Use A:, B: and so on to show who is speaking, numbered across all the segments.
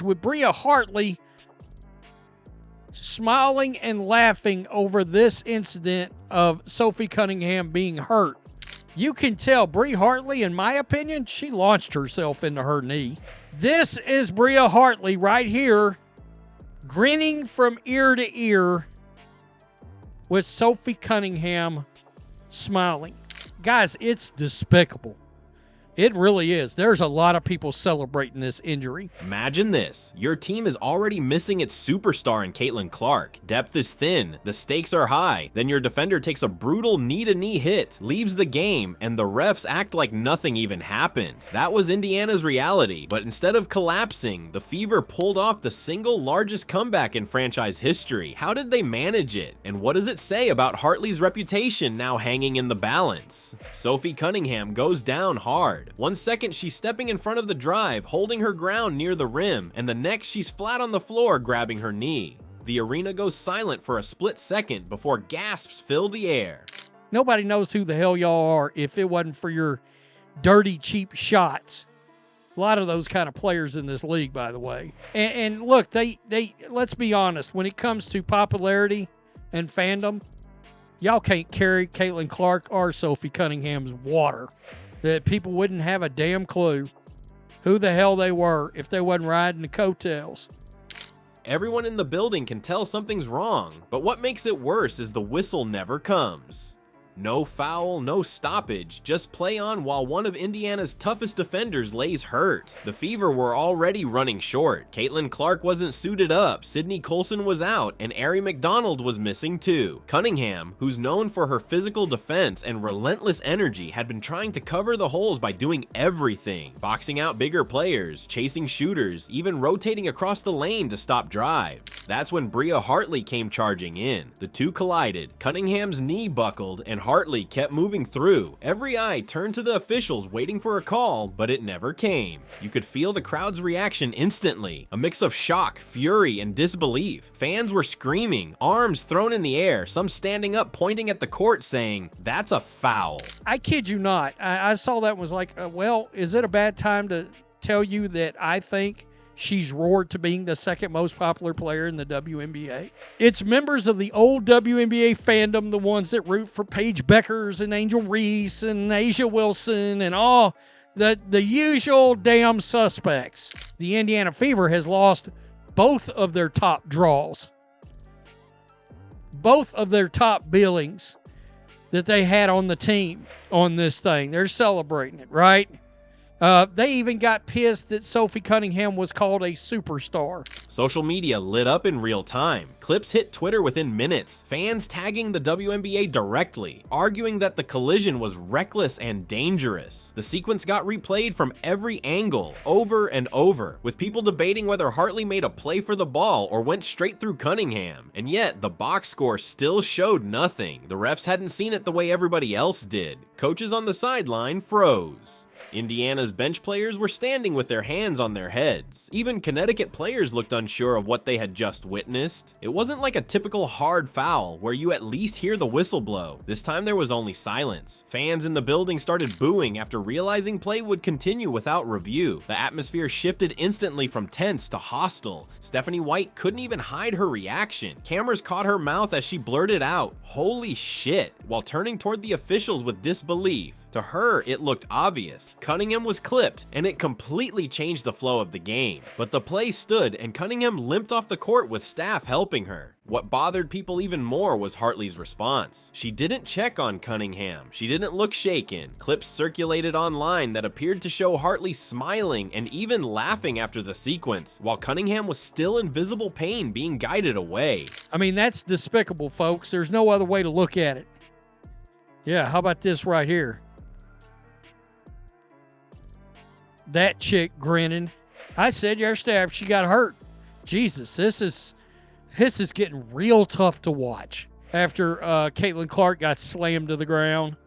A: with Bria Hartley smiling and laughing over this incident of Sophie Cunningham being hurt. You can tell Bria Hartley, in my opinion, she launched herself into her knee. This is Bria Hartley right here, grinning from ear to ear with Sophie Cunningham smiling. Guys, it's despicable. It really is. There's a lot of people celebrating this injury.
B: Imagine this. Your team is already missing its superstar in Caitlin Clark. Depth is thin. The stakes are high. Then your defender takes a brutal knee-to-knee hit, leaves the game, and the refs act like nothing even happened. That was Indiana's reality. But instead of collapsing, the Fever pulled off the single largest comeback in franchise history. How did they manage it? And what does it say about Hartley's reputation now hanging in the balance? Sophie Cunningham goes down hard. 1 second she's stepping in front of the drive, holding her ground near the rim, and the next she's flat on the floor grabbing her knee. The arena goes silent for a split second before gasps fill the air.
A: Nobody knows who the hell y'all are if it wasn't for your dirty, cheap shots. A lot of those kind of players in this league, by the way. And look, they let's be honest, when it comes to popularity and fandom, y'all can't carry Caitlin Clark or Sophie Cunningham's water. That people wouldn't have a damn clue who the hell they were if they wasn't riding the coattails.
B: Everyone in the building can tell something's wrong, but what makes it worse is the whistle never comes. No foul, no stoppage, just play on while one of Indiana's toughest defenders lays hurt. The Fever were already running short. Caitlin Clark wasn't suited up, Sydney Colson was out, and Arie McDonald was missing too. Cunningham, who's known for her physical defense and relentless energy, had been trying to cover the holes by doing everything. Boxing out bigger players, chasing shooters, even rotating across the lane to stop drives. That's when Bria Hartley came charging in. The two collided. Cunningham's knee buckled, and Hartley kept moving through. Every eye turned to the officials waiting for a call, but it never came. You could feel the crowd's reaction instantly. A mix of shock, fury, and disbelief. Fans were screaming, arms thrown in the air, some standing up pointing at the court saying, "That's a foul."
A: I kid you not. I saw that and was like, well, is it a bad time to tell you that I think she's roared to being the second most popular player in the WNBA? It's members of the old WNBA fandom, the ones that root for Paige Beckers and Angel Reese and Asia Wilson and all the usual damn suspects. The Indiana Fever has lost both of their top draws, both of their top billings that they had on the team on this thing. They're celebrating it, right? They even got pissed that Sophie Cunningham was called a superstar.
B: Social media lit up in real time. Clips hit Twitter within minutes. Fans tagging the WNBA directly, arguing that the collision was reckless and dangerous. The sequence got replayed from every angle, over and over, with people debating whether Hartley made a play for the ball or went straight through Cunningham. And yet, the box score still showed nothing. The refs hadn't seen it the way everybody else did. Coaches on the sideline froze. Indiana's bench players were standing with their hands on their heads. Even Connecticut players looked unsure of what they had just witnessed. It wasn't like a typical hard foul where you at least hear the whistle blow. This time there was only silence. Fans in the building started booing after realizing play would continue without review. The atmosphere shifted instantly from tense to hostile. Stephanie White couldn't even hide her reaction. Cameras caught her mouth as she blurted out, "Holy shit," while turning toward the officials with disbelief. To her, it looked obvious. Cunningham was clipped, and it completely changed the flow of the game. But the play stood, and Cunningham limped off the court with staff helping her. What bothered people even more was Hartley's response. She didn't check on Cunningham. She didn't look shaken. Clips circulated online that appeared to show Hartley smiling and even laughing after the sequence, while Cunningham was still in visible pain being guided away.
A: I mean, that's despicable, folks. There's no other way to look at it. Yeah, how about this right here? That chick grinning. I said yesterday after she got hurt, Jesus, this is getting real tough to watch after Caitlin Clark got slammed to the ground.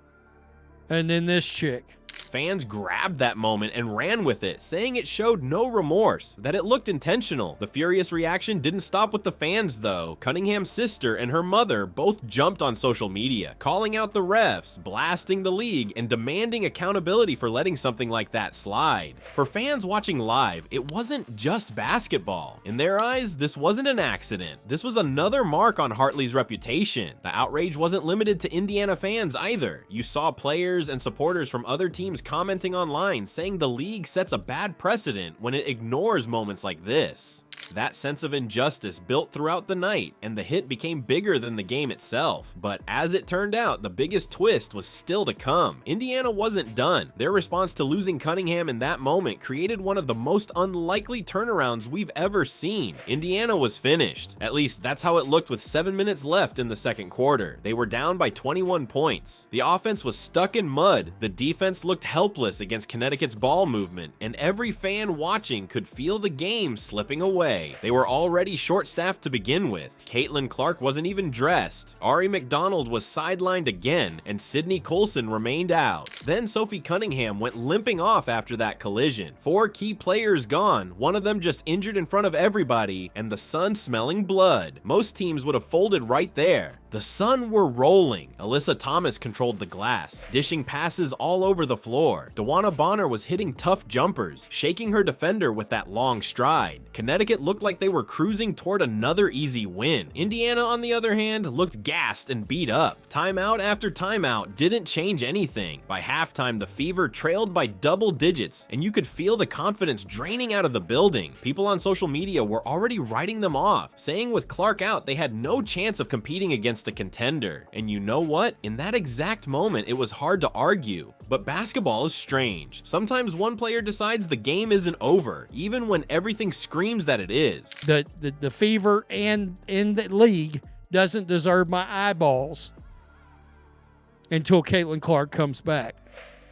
A: And then this chick.
B: Fans grabbed that moment and ran with it, saying it showed no remorse, that it looked intentional. The furious reaction didn't stop with the fans though. Cunningham's sister and her mother both jumped on social media, calling out the refs, blasting the league, and demanding accountability for letting something like that slide. For fans watching live, it wasn't just basketball. In their eyes, this wasn't an accident. This was another mark on Hartley's reputation. The outrage wasn't limited to Indiana fans either. You saw players and supporters from other teams commenting online saying the league sets a bad precedent when it ignores moments like this. That sense of injustice built throughout the night, and the hit became bigger than the game itself. But as it turned out, the biggest twist was still to come. Indiana wasn't done. Their response to losing Cunningham in that moment created one of the most unlikely turnarounds we've ever seen. Indiana was finished. At least that's how it looked with 7 minutes left in the second quarter. They were down by 21 points. The offense was stuck in mud. The defense looked helpless against Connecticut's ball movement, and every fan watching could feel the game slipping away. They were already short-staffed to begin with. Caitlin Clark wasn't even dressed. Ari McDonald was sidelined again, and Sydney Colson remained out. Then Sophie Cunningham went limping off after that collision. 4 key players gone, one of them just injured in front of everybody, and the Sun smelling blood. Most teams would have folded right there. The Sun were rolling. Alyssa Thomas controlled the glass, dishing passes all over the floor. Dewana Bonner was hitting tough jumpers, shaking her defender with that long stride. Connecticut looked like they were cruising toward another easy win. Indiana, on the other hand, looked gassed and beat up. Timeout after timeout didn't change anything. By halftime, the Fever trailed by double digits, and you could feel the confidence draining out of the building. People on social media were already writing them off, saying with Clark out, they had no chance of competing against a contender. And you know what? In that exact moment, it was hard to argue. But basketball is strange. Sometimes one player decides the game isn't over, even when everything screams that it is.
A: The Fever and in the league doesn't deserve my eyeballs until Caitlin Clark comes back.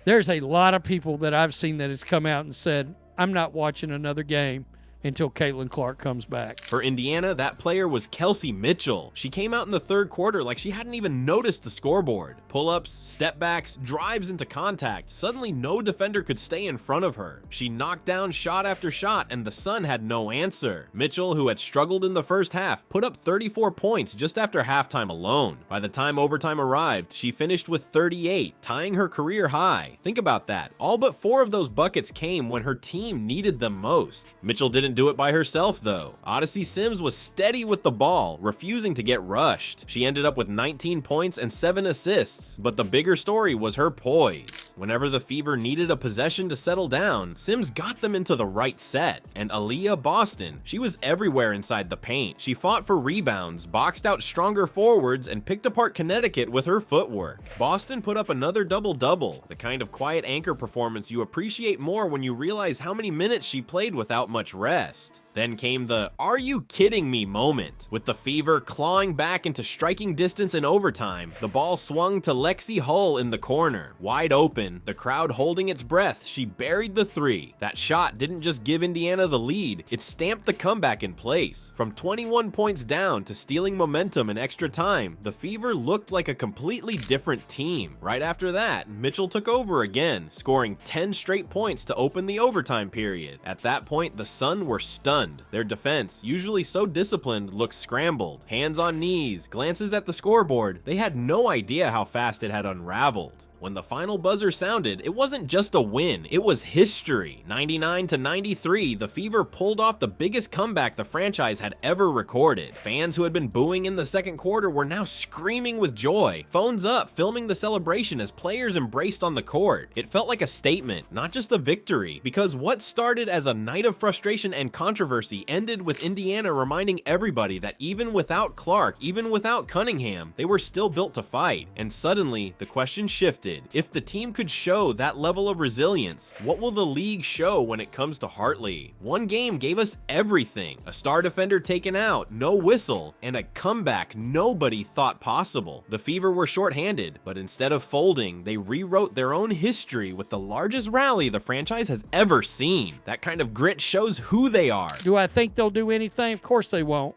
A: There's a lot of people that I've seen that has come out and said, I'm not watching another game until Caitlin Clark comes back.
B: For Indiana, that player was Kelsey Mitchell. She came out in the third quarter like she hadn't even noticed the scoreboard. Pull-ups, step-backs, drives into contact. Suddenly, no defender could stay in front of her. She knocked down shot after shot, and the Sun had no answer. Mitchell, who had struggled in the first half, put up 34 points just after halftime alone. By the time overtime arrived, she finished with 38, tying her career high. Think about that. All but 4 of those buckets came when her team needed them most. Mitchell didn't do it by herself though. Odyssey Sims was steady with the ball, refusing to get rushed. She ended up with 19 points and 7 assists, but the bigger story was her poise. Whenever the Fever needed a possession to settle down, Sims got them into the right set. And Aaliyah Boston, she was everywhere inside the paint. She fought for rebounds, boxed out stronger forwards, and picked apart Connecticut with her footwork. Boston put up another double-double, the kind of quiet anchor performance you appreciate more when you realize how many minutes she played without much rest. Then came the "are you kidding me" moment. With the Fever clawing back into striking distance in overtime, the ball swung to Lexi Hull in the corner. Wide open, the crowd holding its breath, she buried the 3. That shot didn't just give Indiana the lead, it stamped the comeback in place. From 21 points down to stealing momentum in extra time, the Fever looked like a completely different team. Right after that, Mitchell took over again, scoring 10 straight points to open the overtime period. At that point, the Sun were stunned. Their defense, usually so disciplined, looked scrambled. Hands on knees, glances at the scoreboard. They had no idea how fast it had unraveled. When the final buzzer sounded, it wasn't just a win, it was history. 99-93, the Fever pulled off the biggest comeback the franchise had ever recorded. Fans who had been booing in the second quarter were now screaming with joy. Phones up, filming the celebration as players embraced on the court. It felt like a statement, not just a victory, because what started as a night of frustration and controversy ended with Indiana reminding everybody that even without Clark, even without Cunningham, they were still built to fight. And suddenly, the question shifted. If the team could show that level of resilience, what will the league show when it comes to Hartley? One game gave us everything. A star defender taken out, no whistle, and a comeback nobody thought possible. The Fever were shorthanded, but instead of folding, they rewrote their own history with the largest rally the franchise has ever seen. That kind of grit shows who they are.
A: Do I think they'll do anything? Of course they won't.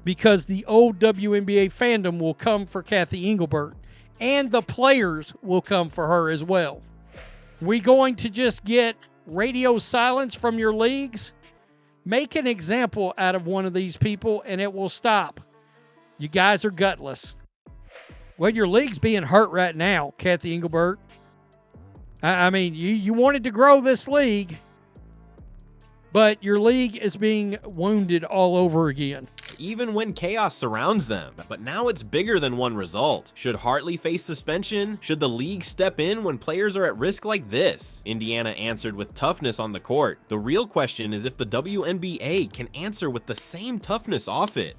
A: Because the old WNBA fandom will come for Kathy Engelbert. And the players will come for her as well. We going to just get radio silence from your leagues? Make an example out of one of these people and it will stop. You guys are gutless. Well, your league's being hurt right now, Kathy Engelbert. I mean, you wanted to grow this league, but your league is being wounded all over again.
B: Even when chaos surrounds them. But now it's bigger than one result. Should Hartley face suspension? Should the league step in when players are at risk like this? Indiana answered with toughness on the court. The real question is if the WNBA can answer with the same toughness off it.